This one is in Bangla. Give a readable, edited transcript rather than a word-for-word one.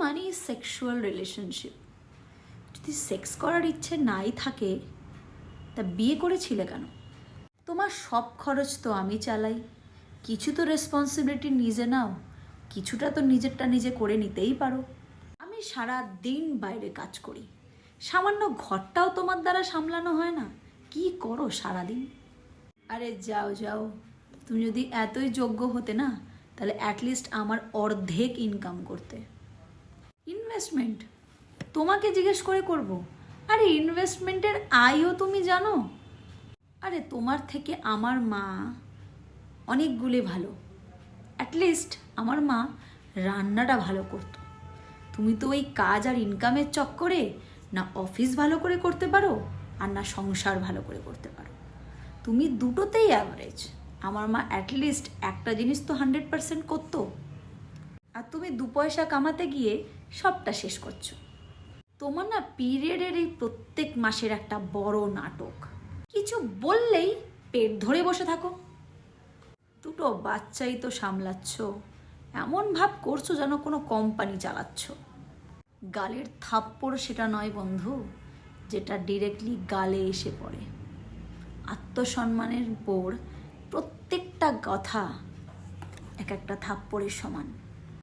মানেই সেক্সুয়াল রিলেশনশিপ। যদি সেক্স করার ইচ্ছে নাই থাকে তা বিয়ে করেছিলে কেন? তোমার সব খরচ তো আমি চালাই, কিছু তো রেসপন্সিবিলিটি নিজে নাও, কিছুটা তো নিজেরটা নিজে করে নিতেই পারো। আমি সারা দিন বাইরে কাজ করি, সামান্য ঘরটাও তোমার দ্বারা সামলানো হয় না? কি করো সারাদিন? আরে যাও যাও, তুমি যদি এতই যোগ্য হতে না তাহলে অ্যাটলিস্ট আমার অর্ধেক ইনকাম করতে। ইনভেস্টমেন্ট তোমাকে জিজ্ঞেস করে করব? আরে ইনভেস্টমেন্টের আয়ও তুমি জানো? আরে তোমার থেকে আমার মা অনেকগুলি ভালো, অ্যাটলিস্ট আমার মা রান্নাটা ভালো করতো। তুমি তো ওই কাজ আর ইনকামের চক্করে না অফিস ভালো করে করতে পারো আর না সংসার ভালো করে করতে পারো। তুমি দুটোতেই অ্যাভারেজ। আমার মা অ্যাটলিস্ট একটা জিনিস তো 100% করতো, আর তুমি 2 পয়সা কামাতে গিয়ে সবটা শেষ করছো। তোমার না পিরিয়ডের এই প্রত্যেক মাসের একটা বড় নাটক, কিছু বললেই পেট ধরে বসে থাকো। 2টো বাচ্চাই তো সামলাচ্ছ, এমন ভাব করছো যেন কোনো কোম্পানি চালাচ্ছ। গালের থাপ্পড় সেটা নয় বন্ধু, যেটা ডিরেক্টলি গালে এসে পড়ে। আত্মসম্মানের উপর প্রত্যেকটা কথা এক একটা থাপ্পড়ের সমান।